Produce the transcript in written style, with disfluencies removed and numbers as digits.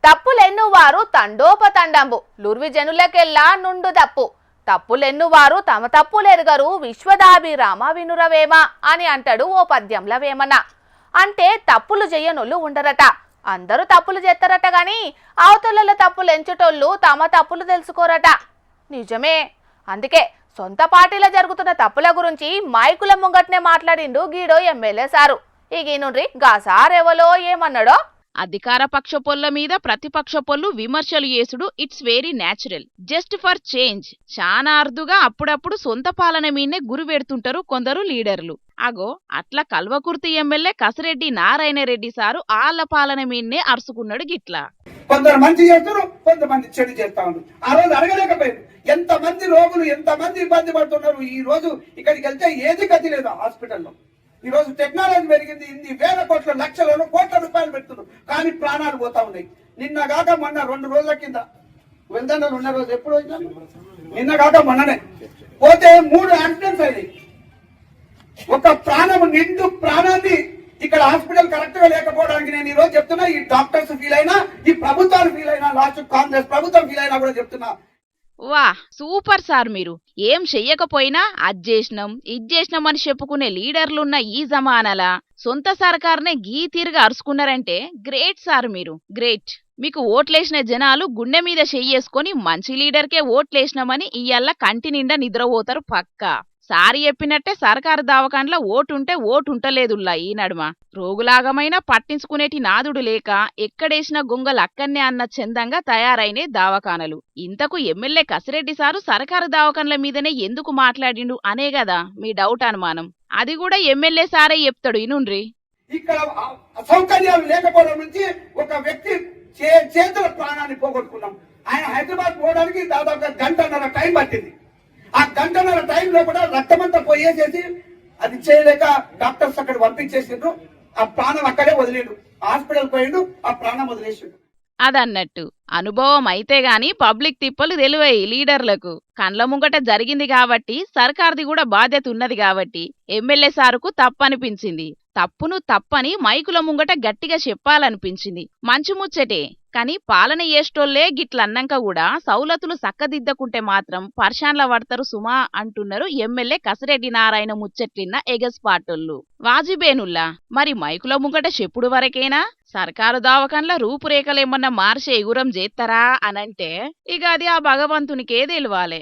తప్పులెన్నువారు తండోపతండంబు లుర్వి జనులకెల్లా నుండు తప్పు. తప్పులెన్నువారు తమ తప్పులెరుగరు విశ్వదాభిరామ వినురవేమ అని అంటాడు ఓ పద్యంల వేమన. అంటే తప్పులు చెయ్యనోళ్ళు ఉండరట, అందరూ తప్పులు చేస్తారట గాని అవతల తప్పులు ఎంచుటోళ్ళు తమ తప్పులు తెలుసుకోరట. నిజమే. అందుకే సొంత పార్టీలో జరుగుతున్న తప్పుల గురించి మైకుల ముంగట్నే మాట్లాడిండు గీడో ఎమ్మెల్యే సారు. ఈగినుండ్రి గా సారెవలో ఏమన్నాడో. అధికార పక్ష పొల్ల మీద ప్రతిపక్ష పొల్లు విమర్శలు చేసుడు it's very natural. Just for change. చాలా అరుదుగా అప్పుడప్పుడు సొంత పాలన మీదనే గురి పెడుతుంటారు కొందరు లీడర్లు. అగో అట్లా కల్వకుర్తి ఎమ్మెల్యే కసిరెడ్డి నారాయణ రెడ్డి సారు ఆళ్ల పాలన మీదనే అరుసుకున్నాడు గిట్లా. కొందరు మంచి చేస్తారు, కొంతమంది చెడు చేస్తా ఉన్నారు. ఆ రోజు అడగలేకపోయారు. ఎంతమంది రోగులు ఎంతమంది ఇబ్బంది పడుతున్నారు. ఈ రోజు ఇక్కడికి వెళ్తే ఏది గతి లేదు హాస్పిటల్లో. ఈ రోజు టెక్నాలజీ పెరిగింది, ఇన్ని వేల కోట్ల లక్షలను కోట్ల రూపాయలు పెడుతున్నారు, కానీ ప్రాణాలు పోతా ఉన్నాయి. నిన్న కాక మొన్న 2 రోజుల కింద వెళ్తాను ఉన్న రోజు ఎప్పుడు నిన్న కాక మొన్ననే పోతే 3 యాక్సిడెంట్స్ అయినాయి. ఒక ప్రాణం నిండు ప్రాణాన్ని ఇక్కడ హాస్పిటల్ కరెక్ట్ గా లేకపోవడానికి నేను ఈ రోజు చెప్తున్నా. ఈ డాక్టర్స్ ఫీల్ అయినా, ఈ ప్రభుత్వాలు ఫీల్ అయినా, లాస్ట్ కాంగ్రెస్ ప్రభుత్వం ఫీల్ అయినా కూడా చెప్తున్నా. వా సూపర్ సార్. మీరు ఏం చెయ్యకపోయినా అజ్జేసినాం ఇజ్జేసినాం అని చెప్పుకునే లీడర్లున్న ఈ జమానాలా సొంత సర్కార్నే గీ తీరుగా అరుచుకున్నారంటే గ్రేట్ సార్. మీరు గ్రేట్. మీకు ఓట్లేసిన జనాలు గుండె మీద చెయ్యేసుకొని మంచి లీడర్కే ఓట్లేసినామని ఇయ్యాల కంటి నిండా నిద్రపోతారు పక్కా. సారి చెప్పినట్టే సర్కారు దావకాండ్ల ఓటుంటే ఓటుంటలేదుల్లా ఈ నడుమ. రోగులాగమైనా పట్టించుకునేటి నాదుడు లేక ఎక్కడేసిన గొంగలు అక్కన్నే అన్న చందంగా తయారైనే దావకానలు. ఇంతకు ఎమ్మెల్యే కసిరెడ్డి సారు సర్కారు దావకాన్ల మీదనే ఎందుకు మాట్లాడిండు అనే గదా మీ డౌట్ అనుమానం. అది కూడా ఎమ్మెల్యే సారే చెప్తాడు. ఇనుండ్రి. ఇక్కడ సౌకర్యాలు లేకపోవడం నుంచి ఒక వ్యక్తి చేతుల ప్రాణాన్ని పోగొట్టుకున్నాం. ఆయన హైదరాబాద్ పోవడానికి దాదాపు గంటన్నర టైం పట్టింది. ఆ గంటన్నర టైంలో కూడా రక్తమంతా పోయేసేసి అది చేయలేక డాక్టర్స్ అక్కడ పంపించేసిండ్రు. ఆ ప్రాణం అక్కడే వదిలేడు. హాస్పిటల్ పోయిండు, ఆ ప్రాణం వదిలేసిండు. అదన్నట్టు అనుభవం అయితే గాని పబ్లిక్ తిప్పలు తెలివై లీడర్లకు. కండ్ల ముంగట జరిగింది కాబట్టి సర్కార్ది కూడా బాధ్యత ఉన్నది కాబట్టి ఎమ్మెల్యే సారుకు తప్పనిపించింది. తప్పును తప్పని మైకుల ముంగట గట్టిగా చెప్పాలనిపించింది. మంచి ముచ్చటే. కాని పాలన చేసేటోళ్లే గిట్లన్నాక కూడా సౌలతులు సక్కదిద్దకుంటే మాత్రం పర్షాన్ల పడతారు సుమా అంటున్నారు ఎమ్మెల్యే కసిరెడ్డి నారాయణ ముచ్చట్లిన్న ఎగస్పాటోళ్ళు. వాజిబేనుల్లా మరి మైకుల ముంగట చెప్పుడు వరకేనా? సర్కారు దావకంల రూపురేఖలేమన్నా మార్చే ఎగురం చేస్తారా అనంటే ఇక అది ఆ భగవంతునికే తెలవాలే.